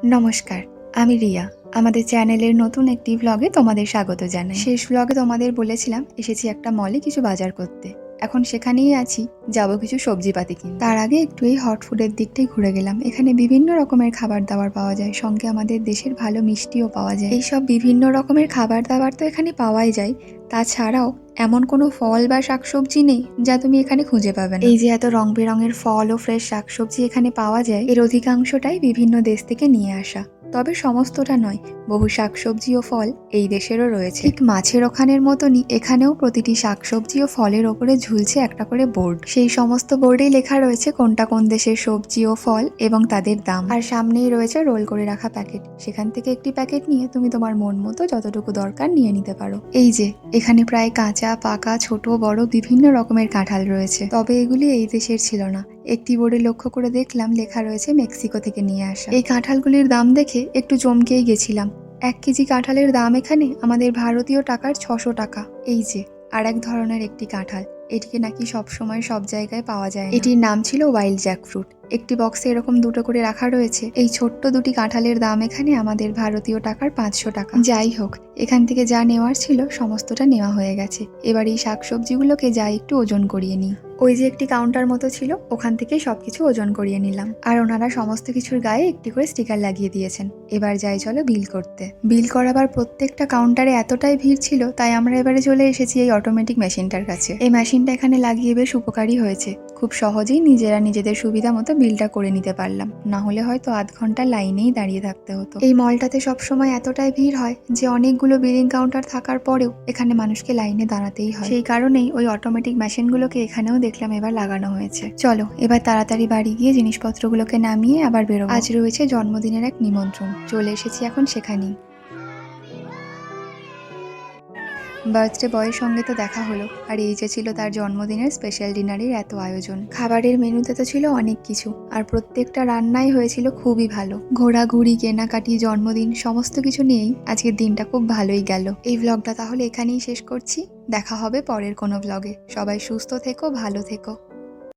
নমস্কার, আমি রিয়া। আমাদের চ্যানেলের নতুন একটি ভ্লগে তোমাদের স্বাগত জানাই। শেষ ভ্লগে তোমাদের বলেছিলাম এসেছি একটা মলে কিছু বাজার করতে। এখন সেখানেই আছি, যাব কিছু সবজিপাতি কিনতে। তার আগে একটু এই হট ফুডের দিকটাই ঘুরে গেলাম। এখানে বিভিন্ন রকমের খাবার দাবার পাওয়া যায়, সঙ্গে আমাদের দেশের ভালো মিষ্টিও পাওয়া যায়। এইসব বিভিন্ন রকমের খাবার দাবার তো এখানে পাওয়াই যায়, তাছাড়াও এমন কোনো ফল বা শাকসবজি নেই যা তুমি এখানে খুঁজে পাবে না। এই যে এত রং বেরঙের ফল ও ফ্রেশ শাকসবজি এখানে পাওয়া যায়, এর অধিকাংশটাই বিভিন্ন দেশ থেকে নিয়ে আসা। তবে সমস্তটা নয়, বহু শাকসবজি ও ফল এই দেশেরও রয়েছে। ঠিক মাছের ওখানের মতনই এখানেও প্রতিটি শাকসবজি ও ফলের ওপরে ঝুলছে একটা করে বোর্ড। সেই সমস্ত বোর্ডেই লেখা রয়েছে কোনটা কোন দেশের সবজি ও ফল এবং তাদের দাম। আর সামনেই রয়েছে রোল করে রাখা প্যাকেট, সেখান থেকে একটি প্যাকেট নিয়ে তুমি তোমার মন মতো যতটুকু দরকার নিয়ে নিতে পারো। এই যে এখানে প্রায় কাঁচা পাকা ছোট বড় বিভিন্ন রকমের কাঁঠাল রয়েছে, তবে এগুলি এই দেশের ছিল না। একটি বোর্ডে লক্ষ্য করে দেখলাম লেখা রয়েছে মেক্সিকো থেকে নিয়ে আসা। এই কাঁঠালগুলির দাম দেখে একটু চমকেই গেছিলাম। 1 কেজি কাঁঠালের দাম এখানে আমাদের ভারতীয় টাকার 600 টাকা। এই যে আর এক ধরনের একটি কাঁঠাল, এটিকে নাকি সবসময় সব জায়গায় পাওয়া যায় না। এটির নাম ছিল ওয়াইল্ড জ্যাকফ্রুট। একটি বক্সে এরকম দুটো করে রাখা রয়েছে। এই ছোট্ট দুটি কাঁঠালের দাম এখানে আমাদের ভারতীয় টাকার 500 টাকা। যাই হোক, এখান থেকে যা নেওয়ার ছিল সমস্তটা নেওয়া হয়ে গেছে। এবার এই শাকসবজিগুলোকে যাই একটু ওজন করিয়ে নিই। ওই যে একটি কাউন্টার মতো ছিল, ওখান থেকে সবকিছু ওজন করিয়ে নিলাম। আর ওনারা সমস্ত কিছুর গায়ে একটি করে স্টিকার লাগিয়ে দিয়েছেন। এবার যাই চলো বিল করতে। বিল করাবার প্রত্যেকটা কাউন্টারে এতটাই ভিড় ছিল, তাই আমরা এবারে চলে এসেছি এই অটোমেটিক মেশিনটার কাছে। এই মেশিনটা এখানে লাগিয়ে বেশ উপকারী হয়েছে। খুব সহজেই নিজেরা নিজেদের সুবিধা মতো বিলটা করে নিতে পারলাম, না হলে হয়তো আধ ঘন্টা লাইনেই দাঁড়িয়ে থাকতে হতো। এই মলটাতে সবসময় এতটাই ভিড় হয় যে অনেকগুলো বিলিং কাউন্টার থাকার পরেও এখানে মানুষকে লাইনে দাঁড়াতেই হয়। সেই কারণেই ওই অটোমেটিক মেশিনগুলোকে এখানেও দেখলাম এবার লাগানো হয়েছে। চলো এবার তাড়াতাড়ি বাড়ি গিয়ে জিনিসপত্রগুলোকে নামিয়ে আবার বেরোবো। আজ রয়েছে জন্মদিনের এক নিমন্ত্রণ, চলে এসেছি এখন সেখানেই। বার্থডে বয়ের সঙ্গে তো দেখা হলো, আর এই যে ছিল তার জন্মদিনের স্পেশাল ডিনারের এত আয়োজন। খাবারের মেনুতে তো ছিল অনেক কিছু, আর প্রত্যেকটা রান্নাই হয়েছিল খুবই ভালো। ঘোরাঘুরি কেনাকাটি জন্মদিন সমস্ত কিছু নিয়েই আজকের দিনটা খুব ভালোই গেল। এই ব্লগটা তাহলে এখানেই শেষ করছি। দেখা হবে পরের কোনো ব্লগে। সবাই সুস্থ থেকো, ভালো থেকো।